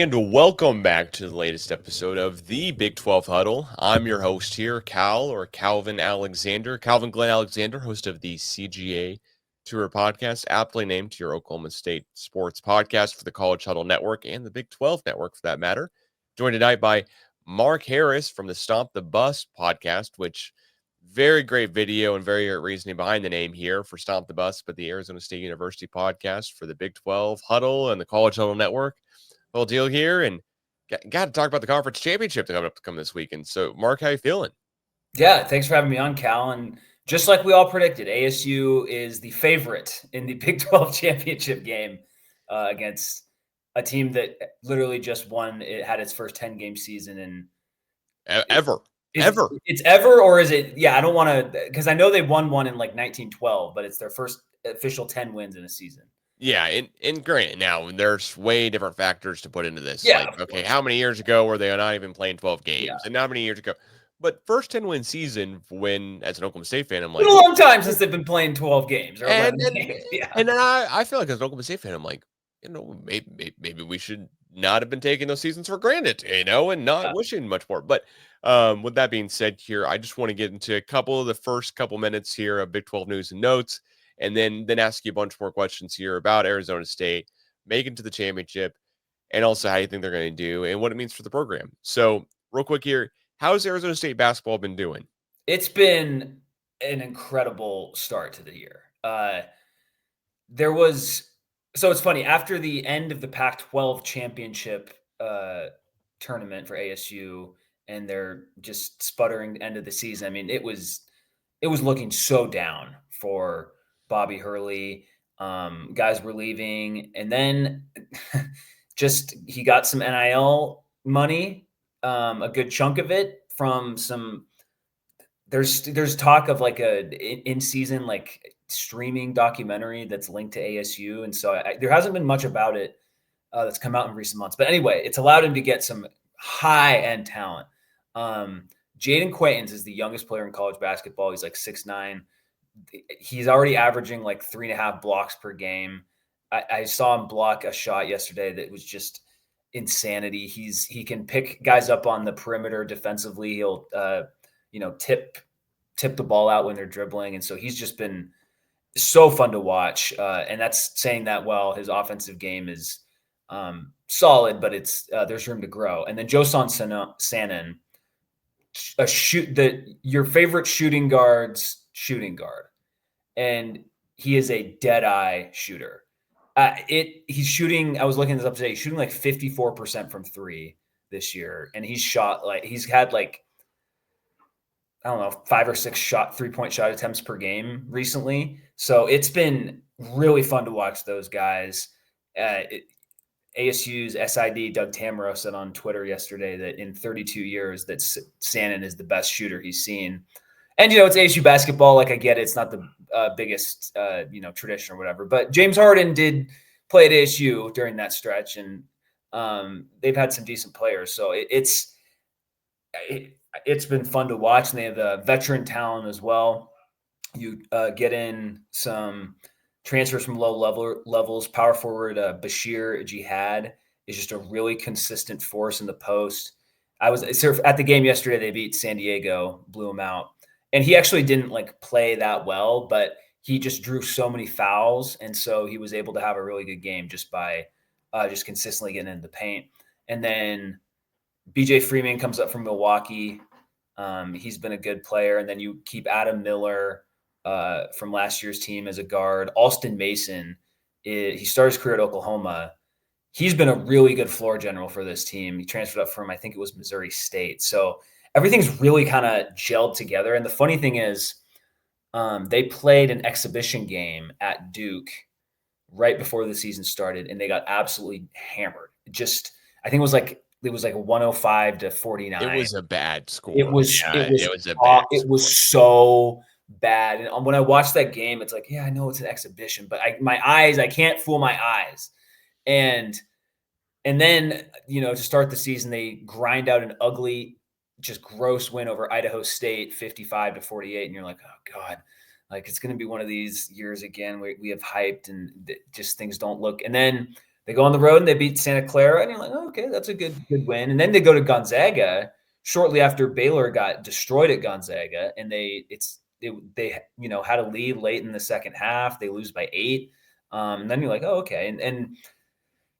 And welcome back to the latest episode of the Big 12 Huddle. I'm your host here, Calvin Alexander, Calvin Glenn Alexander, host of the CGA Tour podcast, aptly named to your Oklahoma State sports podcast for the College Huddle Network and the Big 12 Network for that matter. Joined tonight by Mark Harris from the Stomp the Bus podcast, which very great video and very great reasoning behind the name here for Stomp the Bus, but the Arizona State University podcast for the Big 12 Huddle and the College Huddle Network. Whole deal here, and got to talk about the conference championship coming up this weekend. So, Mark, how you feeling? Yeah, thanks for having me on, Cal. And just like we all predicted, ASU is the favorite in the Big 12 championship game against a team that literally just won. It had its first 10-game season, and ever. It's ever, or is it? Yeah, I don't want to, because I know they won one in like 1912, but it's their first official 10 wins in a season. Yeah, and granted, now there's way different factors to put into this. Yeah, like, okay, how many years ago were they not even playing 12 games? Yeah. And how many years ago? But first 10-win season, when as an Oklahoma State fan, I'm like, it's been a long time since they've been playing 12 games or 11 and, games. Yeah. And then I feel like as an Oklahoma State fan, I'm like, maybe we should not have been taking those seasons for granted, and not wishing much more. But with that being said here, I just want to get into a couple of the first couple minutes here of Big 12 news and notes, and then ask you a bunch more questions here about Arizona State making to the championship, and also how you think they're going to do and what it means for the program. So real quick here, how's Arizona State basketball been doing? It's been an incredible start to the year. So it's funny, after the end of the Pac-12 championship tournament for ASU and their just sputtering end of the season, I mean, it was looking so down for Bobby Hurley. Guys were leaving, and then he got some NIL money, a good chunk of it from some. There's talk of like a in-season like streaming documentary that's linked to ASU, and so there hasn't been much about it that's come out in recent months. But anyway, it's allowed him to get some high-end talent. Jaden Quaintance is the youngest player in college basketball. He's like 6'9". He's already averaging like 3.5 blocks per game. I saw him block a shot yesterday that was just insanity. He can pick guys up on the perimeter defensively. He'll tip the ball out when they're dribbling, and so he's just been so fun to watch. And that's saying that well. His offensive game is solid, but there's room to grow. And then Josan Sanin, your favorite shooting guard's shooting guard, and he is a dead-eye shooter. He's shooting. I was looking this up today. He's shooting like 54% from three this year, and he's had like, I don't know, 5 or 6 3-point shot attempts per game recently. So it's been really fun to watch those guys. ASU's SID, Doug Tamaro, said on Twitter yesterday that in 32 years that Sanin is the best shooter he's seen. And, it's ASU basketball. Like, I get it. It's not the biggest, tradition or whatever. But James Harden did play at ASU during that stretch, and they've had some decent players. So it's been fun to watch. And they have the veteran talent as well. You get in some transfers from low levels. Power forward Bashir Jihad is just a really consistent force in the post. I was at the game yesterday. They beat San Diego, blew them out. And he actually didn't like play that well, but he just drew so many fouls. And so he was able to have a really good game just by just consistently getting into the paint. And then BJ Freeman comes up from Milwaukee. He's been a good player. And then you keep Adam Miller from last year's team as a guard. Alston Mason, he started his career at Oklahoma. He's been a really good floor general for this team. He transferred up from, I think it was Missouri State. So everything's really kind of gelled together. And the funny thing is, they played an exhibition game at Duke right before the season started, and they got absolutely hammered. I think it was like 105-49. It was a bad score. It was so bad. And when I watched that game, it's like, yeah, I know it's an exhibition, but I can't fool my eyes. And then, to start the season, they grind out an ugly, just gross win over Idaho State, 55-48. And you're like, oh God, like it's going to be one of these years again. We have hyped and just things don't look. And then They go on the road and they beat Santa Clara, and you're like, oh, okay, that's a good win. And then they go to Gonzaga shortly after Baylor got destroyed at Gonzaga, and they had a lead late in the second half. They lose by 8. And then you're like, oh, okay. And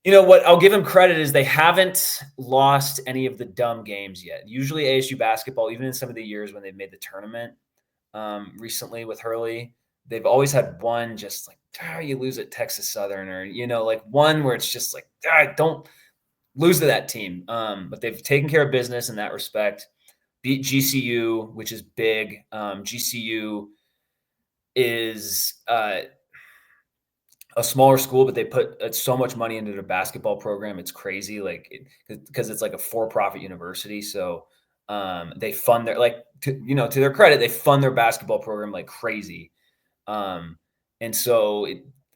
you know what? I'll give them credit is they haven't lost any of the dumb games yet. Usually ASU basketball, even in some of the years when they've made the tournament, recently with Hurley, they've always had one just like, you lose at Texas Southern, or, like one where it's just like, don't lose to that team. But they've taken care of business in that respect. Beat GCU, which is big. GCU is a smaller school, but they put so much money into their basketball program. It's crazy, because it's like a for-profit university. So they fund their to their credit, they fund their basketball program like crazy. And so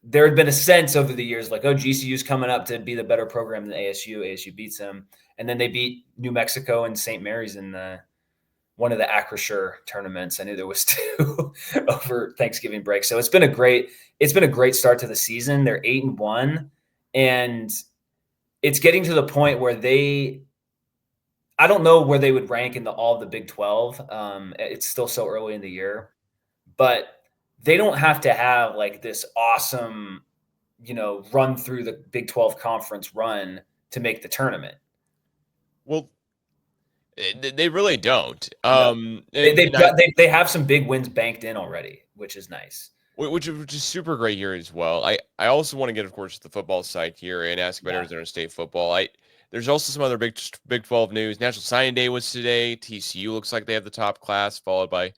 there had been a sense over the years like, oh, GCU's coming up to be the better program than ASU. ASU beats them, and then they beat New Mexico and St. Mary's in one of the Acrisure tournaments. I knew there was 2 over Thanksgiving break. So it's been a great start to the season. They're 8-1, and it's getting to the point where I don't know where they would rank in all of the Big 12. It's still so early in the year, but they don't have to have like this awesome, run through the Big 12 conference run to make the tournament. Well, they really don't. No. They have some big wins banked in already, which is nice. Which is super great here as well. I also want to get, of course, the football side here and ask about Arizona State football. There's also some other Big 12 news. National Signing Day was today. TCU looks like they have the top class, followed by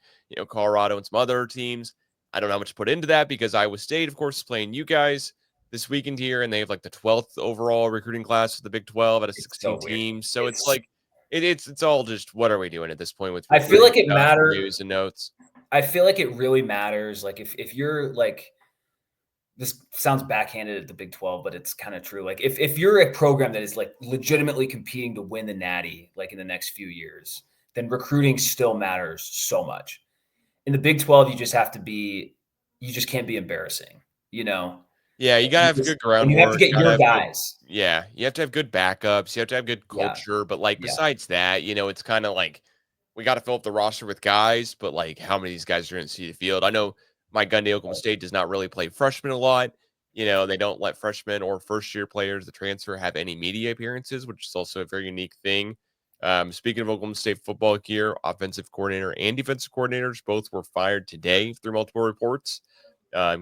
Colorado and some other teams. I don't know how much to put into that because Iowa State, of course, is playing you guys this weekend here, and they have like the 12th overall recruiting class of the Big 12 out of 16 teams. So it's like it's all just what are we doing at this point with? I feel like it matters. News and notes. I feel like it really matters. Like if you're like, this sounds backhanded at the Big 12, but it's kind of true. Like if you're a program that is like legitimately competing to win the Natty, like in the next few years, then recruiting still matters so much. In the Big 12, you just can't be embarrassing, Yeah, you gotta have good groundwork. You have to get your guys. You have to have good backups. You have to have good culture. Yeah. But besides that, it's kind of like we got to fill up the roster with guys. But like, how many of these guys are going to see the field? I know Mike Gundy, Oklahoma State, does not really play freshmen a lot. They don't let freshmen or first-year players, the transfer, have any media appearances, which is also a very unique thing. Speaking of Oklahoma State football here, offensive coordinator and defensive coordinators both were fired today through multiple reports.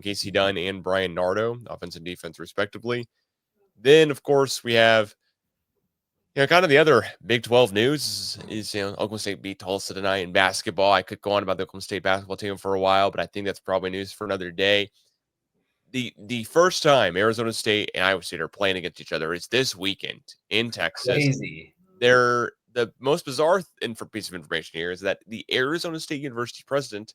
Casey Dunn and Brian Nardo, offense and defense, respectively. Then, of course, we have, kind of the other Big 12 news is, Oklahoma State beat Tulsa tonight in basketball. I could go on about the Oklahoma State basketball team for a while, but I think that's probably news for another day. The first time Arizona State and Iowa State are playing against each other is this weekend in Texas. Crazy. The most bizarre piece of information here is that the Arizona State University president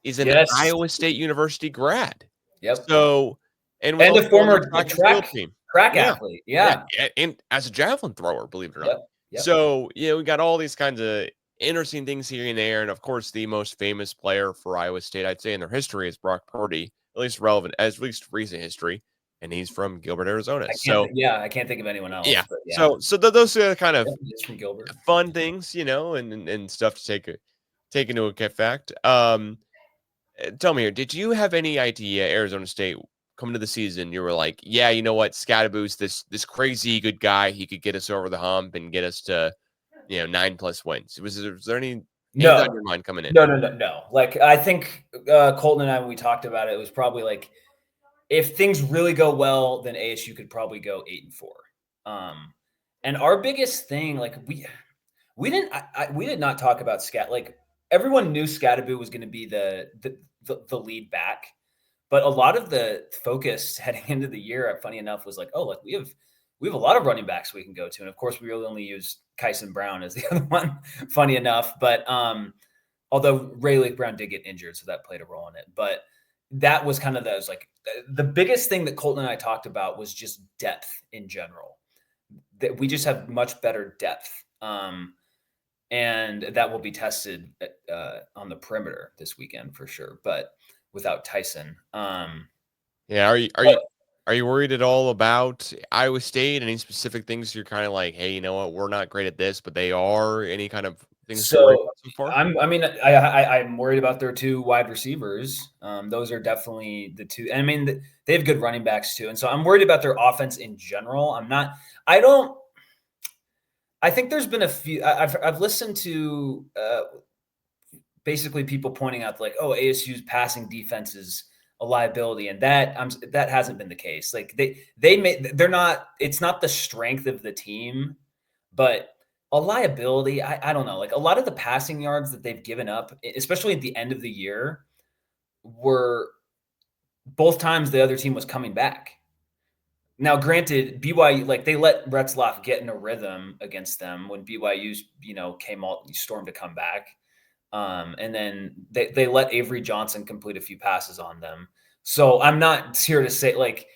is an Iowa State University grad. Yep. So, and a former track athlete. Yeah. And as a javelin thrower, believe it or not. Yep. So, we got all these kinds of interesting things here and there. And of course, the most famous player for Iowa State, I'd say in their history, is Brock Purdy, at least recent history. And he's from Gilbert, Arizona. I can't think of anyone else. Yeah. But yeah. So those are kind of from Gilbert. Fun things, and stuff to take into effect. Tell me here, did you have any idea Arizona State coming to the season? You were like, yeah, you know what, Scadaboo's this crazy good guy. He could get us over the hump and get us to 9+ wins. Was there any on your mind coming in? No. Like I think Colton and I, when we talked about it, it was probably like, if things really go well, then ASU could probably go 8-4. And our biggest thing, like we did not talk about Scat. Like everyone knew Scadaboo was going to be the lead back, but a lot of the focus heading into the year, funny enough, was like, oh, like we have a lot of running backs we can go to, and of course we really only use Kyson Brown as the other one. Funny enough, but although Ray Lake Brown did get injured, so that played a role in it, but. That was kind of the biggest thing that Colton and I talked about was just depth in general. That we just have much better depth, and that will be tested on the perimeter this weekend for sure. But without Tyson, are Are you worried at all about Iowa State? Any specific things you're kind of like, hey, you know what, we're not great at this, but they are. Any kind of things to worry So about so far? I'm worried about their two wide receivers. Those are definitely the two. I mean, they have good running backs too, and so I'm worried about their offense in general. I'm not. I don't. I think there's been a few. I've listened to basically people pointing out like, oh, ASU's passing defense is a liability, and that hasn't been the case. Like they're not. It's not the strength of the team, but a liability. I don't know. Like a lot of the passing yards that they've given up, especially at the end of the year, were both times the other team was coming back. Now, granted, BYU, like they let Retzlaff get in a rhythm against them when BYU, stormed to come back. And then they let Avery Johnson complete a few passes on them. So I'm not here to say like,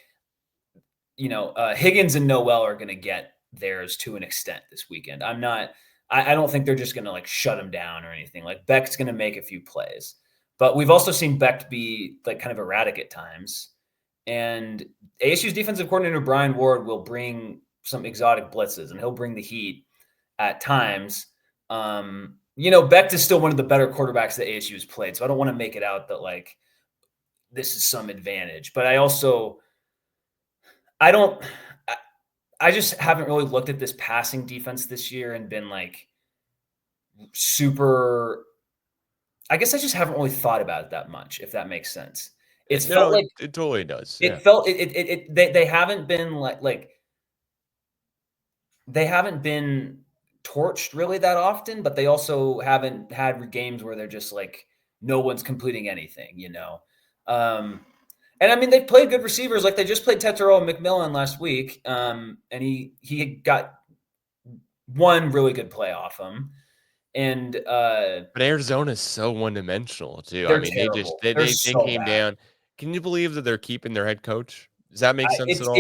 Higgins and Noel are going to get theirs to an extent this weekend. I don't think they're just going to like shut them down or anything. Like Beck's going to make a few plays, but we've also seen Beck be like kind of erratic at times. And ASU's defensive coordinator, Brian Ward, will bring some exotic blitzes and he'll bring the heat at times. Beck is still one of the better quarterbacks that ASU has played. So I don't want to make it out that like this is some advantage, but I just haven't really looked at this passing defense this year and been like super. I guess I just haven't really thought about it that much, if that makes sense. It's No, felt like it totally does. it Yeah. felt they haven't been like they haven't been torched really that often, but they also haven't had games where they're just like no one's completing anything. And I mean they've played good receivers, like they just played Tetero McMillan last week, and he got one really good play off him, and But Arizona's so one-dimensional too. I they're mean, terrible. They're they so came bad. down. Can you believe that they're keeping their head coach? Does that make sense at all?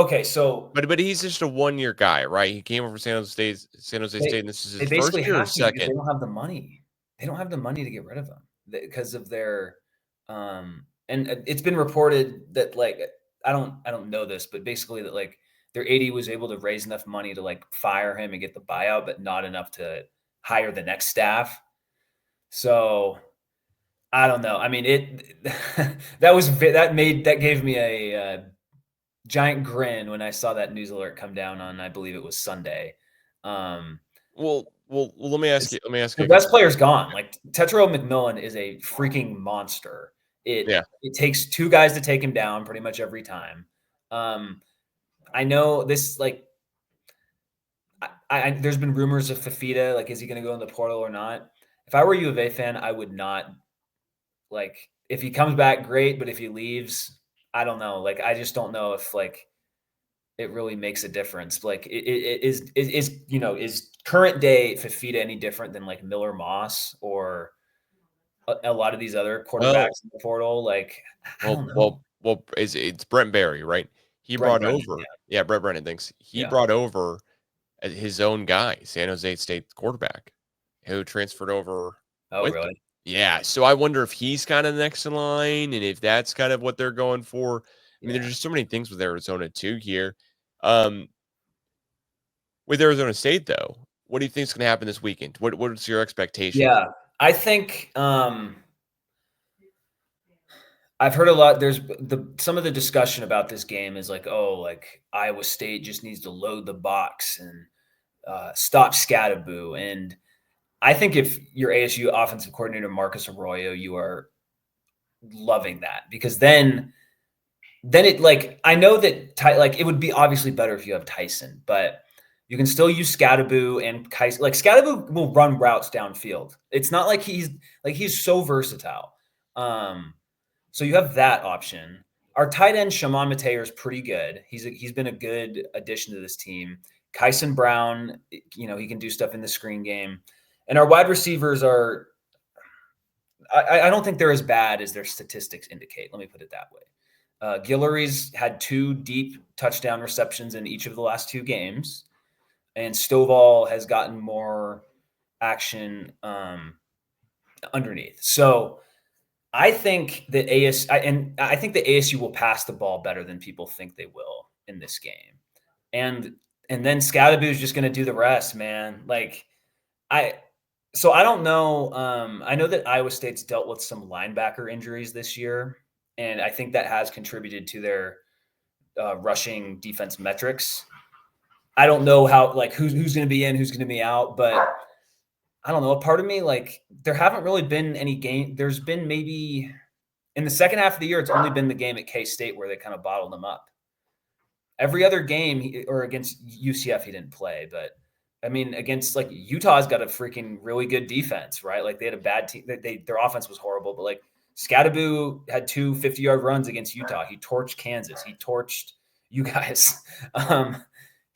Okay. So But he's just a 1-year guy, right? He came over from San Jose State, and this is they his first basically year or have to because they second? don't have the money. They don't have the money to get rid of him because of their and it's been reported that like I don't know this, but basically that like their AD was able to raise enough money to like fire him and get the buyout, but not enough to hire the next staff. So I don't know. I mean, that gave me a giant grin when I saw that news alert come down on, I believe it was Sunday. Um, Let me ask you. Let me ask you the a best couple. player's gone. Like Tetero McMillan is a freaking monster. Yeah. It takes two guys to take him down pretty much every time. I know this like there's been rumors of Fafita, like is he going to go in the portal or not? If I were a U of A fan, I would not like if he comes back, great, but if he leaves, I don't know. Like I just don't know if like it really makes a difference. Like is current day Fafita any different than like Miller Moss or a lot of these other Well, quarterbacks in the portal? Like I don't know. it's Brent Barry, right? He Brent brought Brennan, over, yeah, Brent Brennan. Thanks. He yeah. brought over his own guy, San Jose State quarterback, who transferred over Oh, with them. really? Yeah, so I wonder if he's kind of next in line, and if that's kind of what they're going for. I mean, Yeah. there's just so many things with Arizona too here. Um, with Arizona State, though, what do you think is going to happen this weekend? What's your expectations? Yeah. I think I've heard a lot. There's some of the discussion about this game is like, oh, like Iowa State just needs to load the box and stop Scattaboo. And I think if you're ASU offensive coordinator Marcus Arroyo, you are loving that because then it like I know that like it would be obviously better if you have Tyson, but you can still use Scattaboo and Kais. Like Scattaboo will run routes downfield. It's not like he's so versatile. So you have that option. Our tight end Shimon Mateer is pretty good. He's been a good addition to this team. Kyson Brown, he can do stuff in the screen game, and our wide receivers are. I don't think they're as bad as their statistics indicate. Let me put it that way. Guillory's had 2 deep touchdown receptions in each of the last 2 games, and Stovall has gotten more action underneath. So I think that I think the ASU will pass the ball better than people think they will in this game. And then Scadaboo is just going to do the rest, man. Like I don't know. I know that Iowa State's dealt with some linebacker injuries this year, and I think that has contributed to their rushing defense metrics. I don't know how who's going to be in, who's going to be out, but I don't know. A part of me, there haven't really been any game. There's been maybe in the second half of the year, it's only been the game at K-State where they kind of bottled them up. Every other game, or against UCF, he didn't play. But, I mean, against, Utah's got a freaking really good defense, right? Like, they had a bad team. Their offense was horrible. But, Scadaboo had 2 50-yard runs against Utah. He torched Kansas. He torched you guys.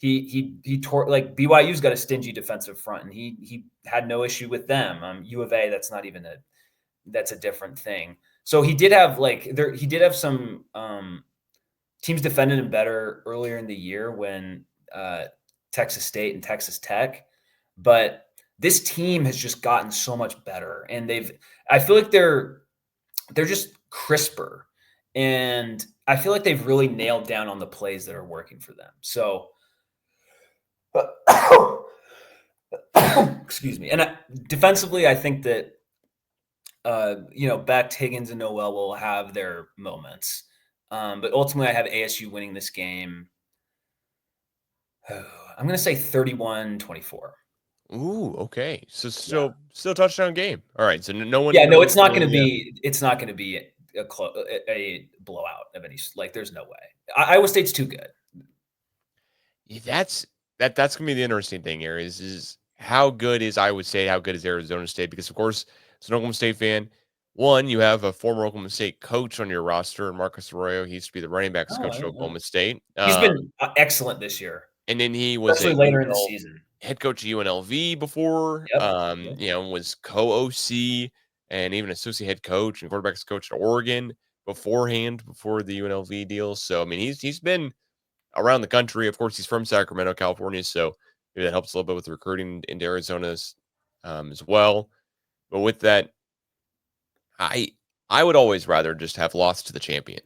He tore BYU's got a stingy defensive front, and he had no issue with them. U of A, that's a different thing. So he did have some teams defended him better earlier in the year when Texas State and Texas Tech, but this team has just gotten so much better, and I feel like they're just crisper, and I feel like they've really nailed down on the plays that are working for them. So. Excuse me. And defensively, I think that Beck, Higgins, and Noel will have their moments. But ultimately, I have ASU winning this game. I'm going to say 31-24. Ooh, okay. So still touchdown game. All right. So no one. Yeah, no, it's not going to be. It's not going to be a blowout of any. There's no way. Iowa State's too good. That's gonna be the interesting thing here is how good is Iowa State, how good is Arizona State? Because of course, as an Oklahoma State fan, one, you have a former Oklahoma State coach on your roster, Marcus Arroyo. He used to be the running backs coach at Oklahoma State. He's been excellent this year. And then he was especially later in the season. Head coach at UNLV before. Yep. Was co-OC and even associate head coach and quarterbacks coach at Oregon before the UNLV deal. So I mean, he's been around the country. Of course, he's from Sacramento, California, so maybe that helps a little bit with recruiting into Arizona as well. But with that, I would always rather just have lost to the champion.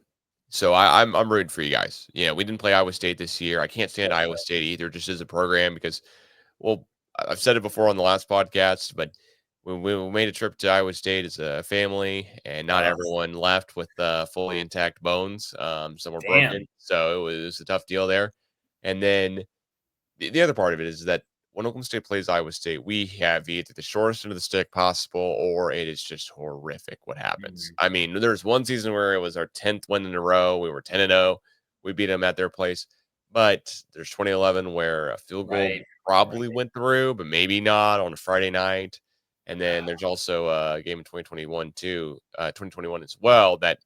So I'm rooting for you guys. We didn't play Iowa State this year. I can't stand Iowa State either, just as a program, because, well, I've said it before on the last podcast, but we made a trip to Iowa State as a family, and not everyone left with fully intact bones. Some were broken, so it was a tough deal there. And then the other part of it is that when Oklahoma State plays Iowa State, we have either the shortest end of the stick possible, or it is just horrific what happens. Mm-hmm. I mean, there's one season where it was our 10th win in a row. We were 10-0. We beat them at their place. But there's 2011 where a field goal probably went through, but maybe not on a Friday night. And then there's also a game in 2021 too, 2021 as well, that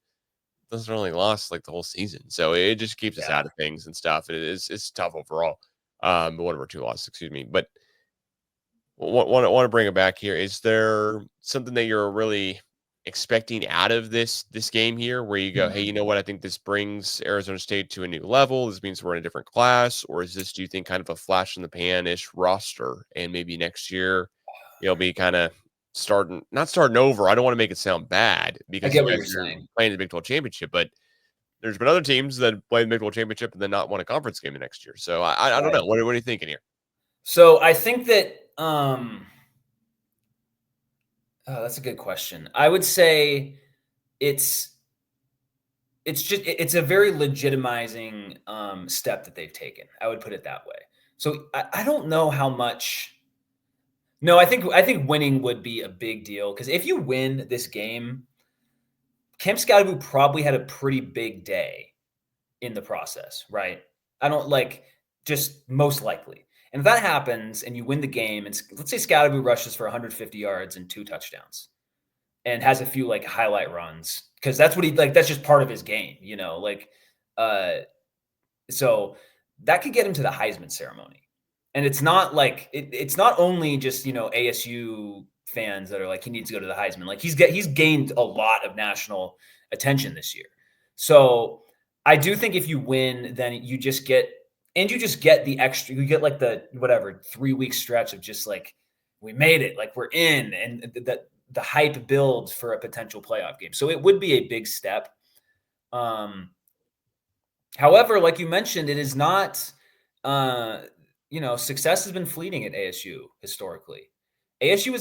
doesn't really last the whole season. So it just keeps us out of things and stuff. It's tough overall. One of our 2 losses, excuse me. But want to bring it back here. Is there something that you're really expecting out of this game here, where you go, hey, you know what? I think this brings Arizona State to a new level. This means we're in a different class, or is this, do you think, kind of a flash in the pan-ish roster, and maybe next year you'll be kind of not starting over? I don't want to make it sound bad, because you guys are playing the Big 12 championship, but there's been other teams that play the Big 12 championship and then not won a conference game the next year. So I don't know. What are you thinking here? So I think that that's a good question. I would say it's a very legitimizing step that they've taken. I would put it that way. So I don't know how much. No, I think winning would be a big deal, because if you win this game, Cam Scadaboo probably had a pretty big day in the process, right? I don't just most likely. And if that happens and you win the game, and let's say Scadaboo rushes for 150 yards and 2 touchdowns and has a few highlight runs, because that's what that's just part of his game, so that could get him to the Heisman ceremony. And it's not it's not only just, ASU fans that are he needs to go to the Heisman. He's gained a lot of national attention this year. So I do think if you win, then you just get the extra, you get the 3-week stretch of just we made it, we're in, and the hype builds for a potential playoff game. So it would be a big step. However, like you mentioned, it is not, success has been fleeting at ASU historically. ASU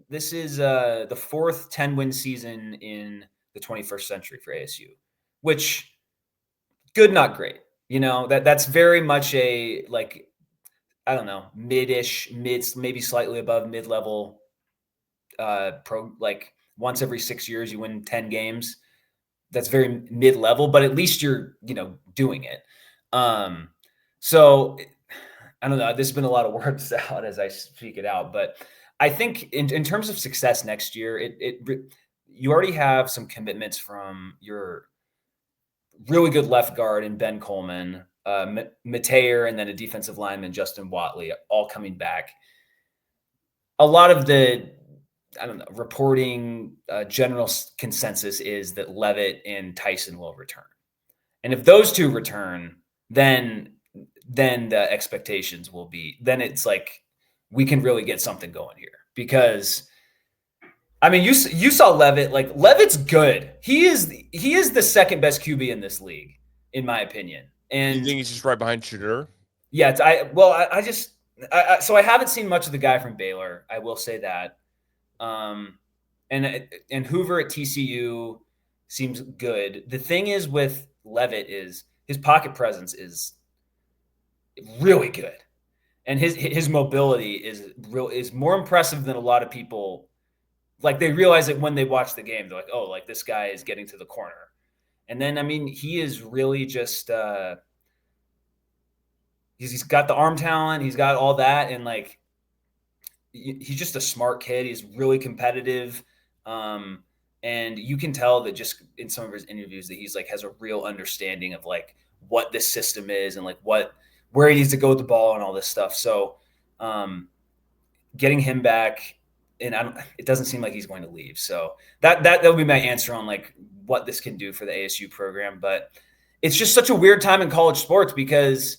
this is the fourth 10-win season in the 21st century for ASU, which good, not great. That's very much a, like, I don't know, mid-ish, maybe slightly above mid-level like once every 6 years you win 10 games. That's very mid-level, but at least you're, doing it. So I don't know. There's been a lot of words out as I speak it out, but I think in terms of success next year, you already have some commitments from your really good left guard in Ben Coleman, Mateer, and then a defensive lineman, Justin Watley, all coming back. A lot of the, I don't know, reporting general consensus is that Levitt and Tyson will return. And if those two return, then the expectations will be, then it's like we can really get something going here. Because I mean, you saw Levitt. Like, Levitt's good. He is the second best QB in this league, in my opinion. And you think he's just right behind Shedeur? Yeah, so I haven't seen much of the guy from Baylor. I will say that. And Hoover at TCU seems good. The thing is with Levitt is his pocket presence is really good, and his mobility is more impressive than a lot of people. Like, they realize it when they watch the game. They're like, oh, like, this guy is getting to the corner. And then, I mean, he is really just he's got the arm talent, he's got all that, and like, he's just a smart kid. He's really competitive. And you can tell that just in some of his interviews that he's like has a real understanding of like what this system is and like where he needs to go with the ball and all this stuff. So getting him back, and it doesn't seem like he's going to leave. So that will be my answer on like what this can do for the ASU program. But it's just such a weird time in college sports because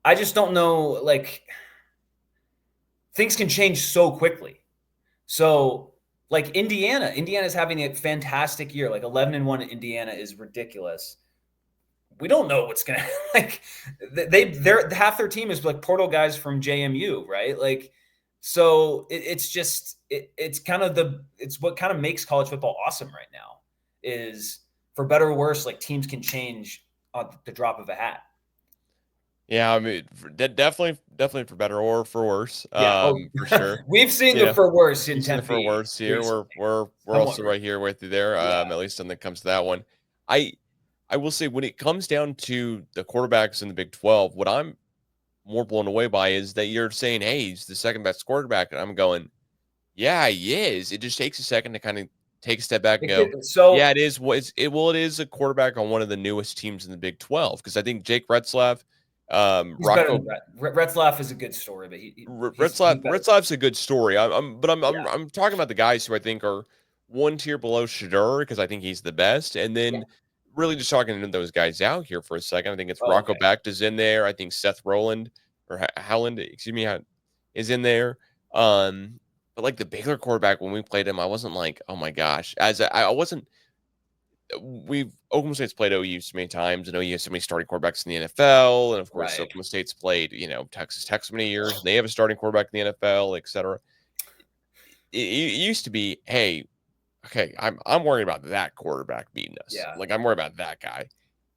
I just don't know, like, things can change so quickly. So like Indiana's having a fantastic year. Like 11-1 in Indiana is ridiculous. We don't know what's gonna like. They're half their team is like portal guys from JMU, right? Like, so it's what kind of makes college football awesome right now is, for better or worse, like, teams can change on the drop of a hat. Yeah, I mean, definitely for better or for worse. Yeah, for sure. We've seen the for worse in Tempe. For worse here. Recently. We're also right here with you there. Yeah. At least when it comes to that one. I will say, when it comes down to the quarterbacks in the Big 12, what I'm more blown away by is that you're saying, hey, he's the second best quarterback, and I'm going, yeah, he is. It just takes a second to kind of take a step back and go, yeah, it is. It is a quarterback on one of the newest teams in the Big 12, because I think Jake Retzlaff, Retzlaff is a good story, but Retzlaff's a good story. I'm talking about the guys who I think are one tier below Shedeur, because I think he's the best, and then really just talking to those guys out here for a second. I think it's Rocco Becht is in there. I think Seth Rowland or Howland, is in there. But like the Baylor quarterback, when we played him, I wasn't like, oh my gosh, I wasn't. Oklahoma State's played OU so many times, and OU has so many starting quarterbacks in the NFL, and of course Oklahoma State's played Texas Tech so many years, and they have a starting quarterback in the NFL, etc. It used to be, hey, okay, I'm worried about that quarterback beating us. Yeah. Like, I'm worried about that guy.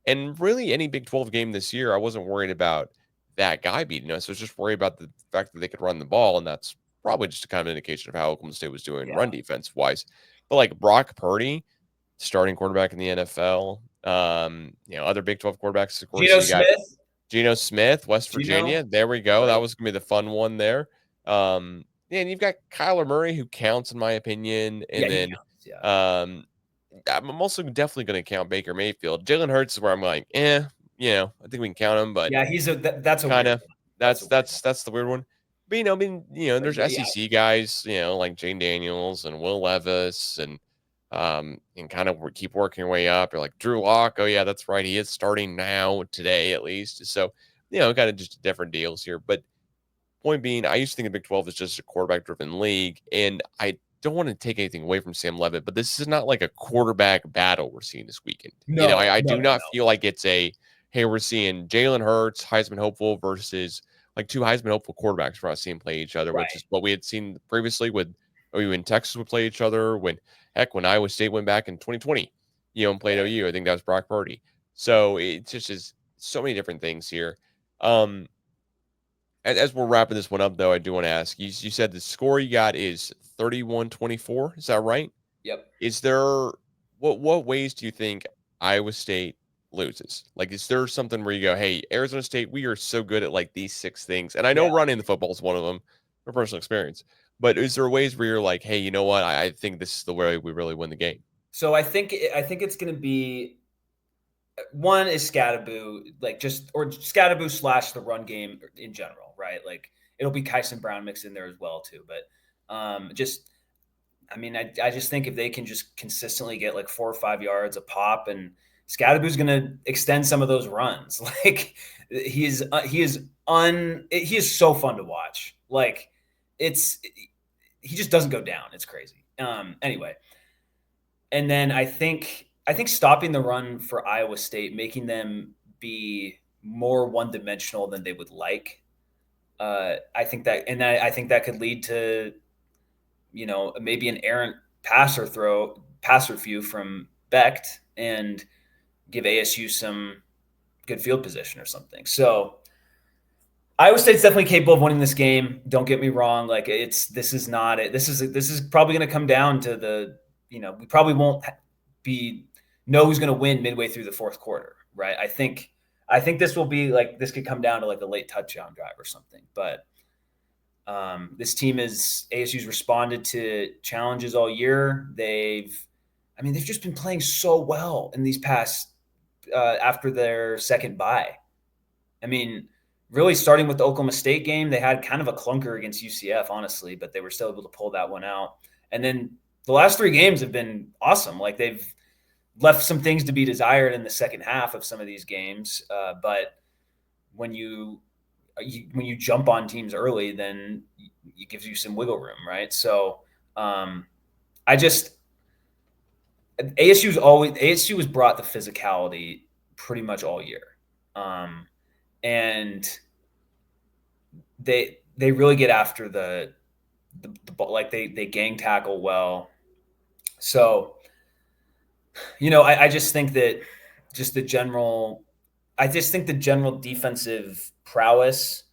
And really, any Big 12 game this year, I wasn't worried about that guy beating us. I was just worried about the fact that they could run the ball, and that's probably just a kind of indication of how Oklahoma State was doing run defense wise. But like Brock Purdy, starting quarterback in the NFL, other Big 12 quarterbacks, of course, Geno Smith, West Virginia. There we go. Right. That was gonna be the fun one there. And you've got Kyler Murray, who counts in my opinion, and then I'm also definitely going to count Baker Mayfield. Jalen Hurts is where I'm like, I think we can count him, but he's that's kind of that's the weird one. But there's SEC guys, like Jane Daniels and Will Levis, and kind of keep working your way up. You're like Drew Lock. Oh yeah, that's right. He is starting now today at least. So kind of just different deals here. But point being, I used to think the Big 12 is just a quarterback driven league, and I don't want to take anything away from Sam Levitt, but this is not like a quarterback battle we're seeing this weekend. No, I no, do no, not no. feel like it's hey, we're seeing Jalen Hurts, Heisman hopeful versus like two Heisman hopeful quarterbacks we're not seeing play each other, which Right. is what we had seen previously when Texas would play each other, when Iowa State went back in 2020, and played Right. OU. I think that was Brock Purdy. So it just is so many different things here. Um, as we're wrapping this one up, though, I do want to ask you. You said the score you got is 31-24. Is that right? Yep. Is there what ways do you think Iowa State loses? Like, is there something where you go, "Hey, Arizona State, we are so good at like these six things," and I know Yeah. running the football is one of them for personal experience. But is there ways where you're like, "Hey, you know what? I think this is the way we really win the game." So I think it's going to be one is Scatterboo, or Scatterboo / the run game in general, right? Like it'll be Kyson Brown mixed in there as well too. But just I mean, I just think if they can just consistently get like 4 or 5 yards a pop, and Scatterboo's going to extend some of those runs. Like he is so fun to watch. Like he just doesn't go down. It's crazy. Anyway, and then I think stopping the run for Iowa State, making them be more one dimensional than they would like. I think that could lead to maybe an errant passer few from Becht and give ASU some good field position or something. So Iowa State's definitely capable of winning this game. Don't get me wrong. Like this is not it. This is probably going to come down to we probably won't know who's going to win midway through the fourth quarter, right? I think this will be like this could come down to like a late touchdown drive or something. But this team ASU's responded to challenges all year. They've just been playing so well in these past after their second bye. I mean, really starting with the Oklahoma State game, they had kind of a clunker against UCF, honestly, but they were still able to pull that one out. And then the last 3 games have been awesome. Like they've left some things to be desired in the second half of some of these games, but when you jump on teams early, then it gives you some wiggle room, right? So ASU has brought the physicality pretty much all year, and they really get after the ball, like they gang tackle well. So I just think that I just think the general defensive prowess,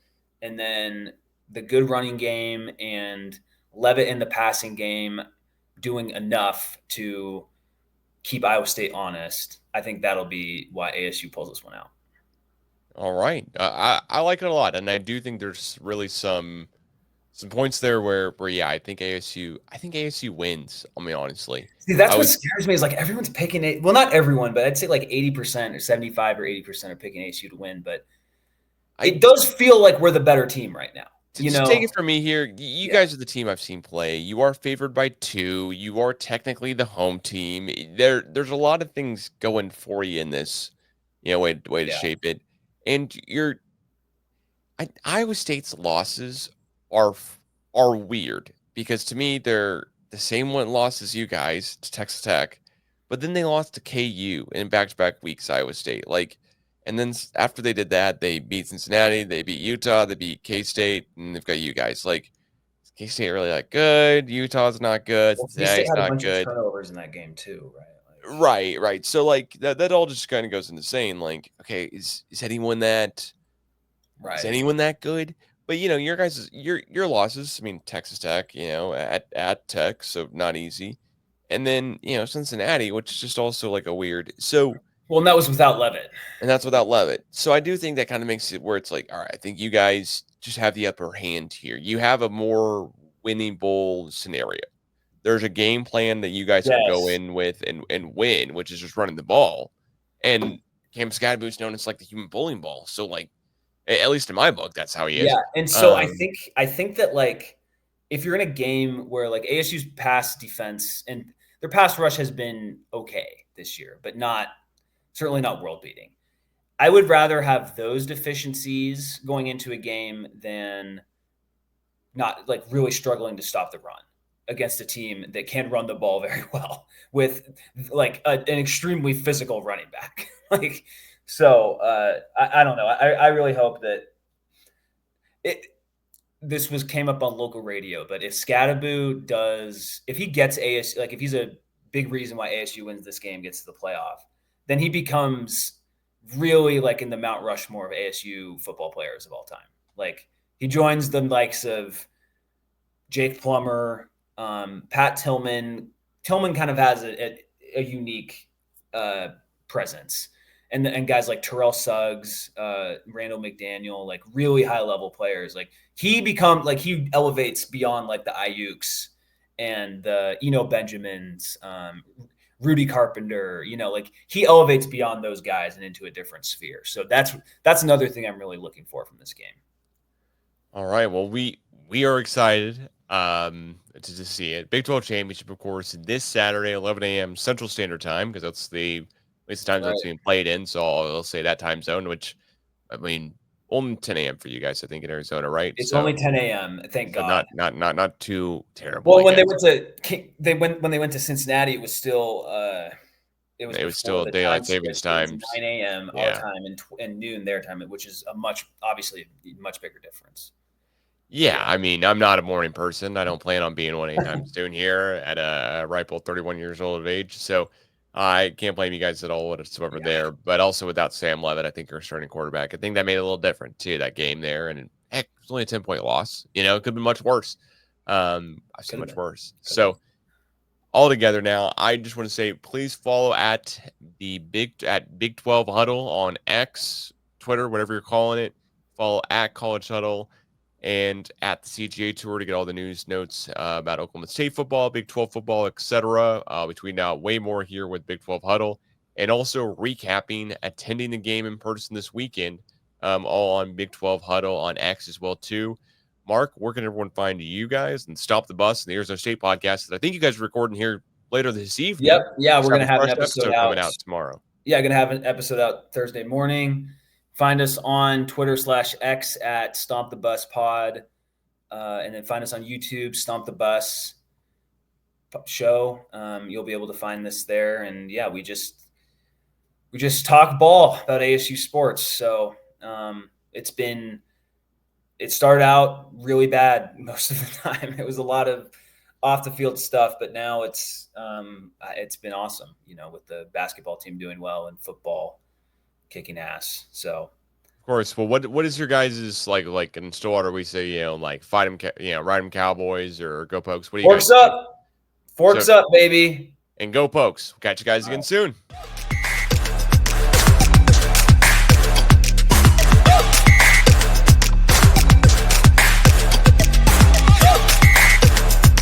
and then the good running game and Levitt in the passing game doing enough to keep Iowa State honest. I think that'll be why ASU pulls this one out. All right, I like it a lot, and I do think there's really some points there where yeah, I think ASU wins. I mean, honestly, See, that's I what would. scares me is like everyone's picking it. Well, not everyone, but I'd say like 80% or 75 or 80% are picking ASU to win. But I it does feel like we're the better team right now. to just take it from me here. You Yeah, guys are the team I've seen play. You are favored by 2. You are technically the home team. There's a lot of things going for you in this, way to yeah, shape it, and Iowa State's losses are weird because to me they're the same one loss as you guys to Texas Tech, but then they lost to KU in back-to-back weeks. Iowa State, and then after they did that, they beat Cincinnati, they beat Utah, they beat K State, and they've got you guys. Like K State really that good, Utah's not good, well, K-State Cincinnati's had a not bunch of good. turnovers in that game too, right? Right. So that all just kind of goes into saying okay, is anyone that is Right. anyone that good? But your guys' your losses. I mean, Texas Tech, at Tech, so not easy. And then Cincinnati, which is just also like a weird. So Well, and that was without Levitt. and that's without Levitt. So I do think that kind of makes it where it's like, all right, I think you guys just have the upper hand here. You have a more winning bowl scenario. There's a game plan that you guys can go Yes. in with and win, which is just running the ball. And Cam Scadaboo's known as like the human bowling ball. So at least in my book, that's how he is. Yeah, and so I think that like if you're in a game where like ASU's pass defense and their pass rush has been okay this year, but certainly not world beating. I would rather have those deficiencies going into a game than not like really struggling to stop the run. against a team that can run the ball very well with like an extremely physical running back. Like, so I don't know. I really hope that this came up on local radio, but if if he gets ASU, like if he's a big reason why ASU wins this game, gets to the playoff, then he becomes really like in the Mount Rushmore of ASU football players of all time. Like he joins the likes of Jake Plummer, Pat Tillman. Tillman kind of has a unique presence. And guys like Terrell Suggs, Randall McDaniel, like really high level players. Like he elevates beyond like the Ayuks and the Benjamins, Rudy Carpenter. Like he elevates beyond those guys and into a different sphere. So that's another thing I'm really looking for from this game. All right. Well, we are excited to see it. Big 12 Championship, of course, this Saturday, 11 a.m. Central Standard Time, because that's at least the time that's being played in. So I'll say that time zone, which, I mean, only 10 a.m. for you guys, I think, in Arizona, right? It's only 10 a.m. Thank God. Not too terrible. Well, when they went to Cincinnati, it was still it was still daylight savings time, 9 a.m. our time and noon their time, which is obviously a much bigger difference. Yeah, I mean, I'm not a morning person. I don't plan on being one anytime soon here at a ripe old 31 years old of age. So I can't blame you guys at all whatsoever there. But also without Sam Levitt, I think you're starting quarterback. I think that made it a little different too, that game there. And heck, it was only a 10-point loss. It could have been much worse. I've seen much worse. So all together now, I just want to say, please follow at Big 12 Huddle on X, Twitter, whatever you're calling it. Follow at College Huddle and at the CGA Tour to get all the news notes about Oklahoma State football, Big 12 football, etc. We tweet out way more here with Big 12 Huddle, and also recapping attending the game in person this weekend, all on Big 12 Huddle on X as well too. Mark, where can everyone find you guys and Stomp the Bus and the Arizona State podcast that I think you guys are recording here later this evening? Yep, yeah, we're gonna have an episode coming out tomorrow. Yeah, gonna have an episode out Thursday morning. Find us on Twitter/X at Stomp the Bus Pod. And then find us on YouTube, Stomp the Bus Show. You'll be able to find this there. And yeah, we just talk ball about ASU sports. So it started out really bad most of the time. It was a lot of off the field stuff, but now it's been awesome, with the basketball team doing well and football kicking ass. So of course. Well, what is your guys' like in Stillwater we say, fight them, ride them Cowboys or go Pokes? What do you Forks up, baby. And go Pokes. We'll catch you guys again soon.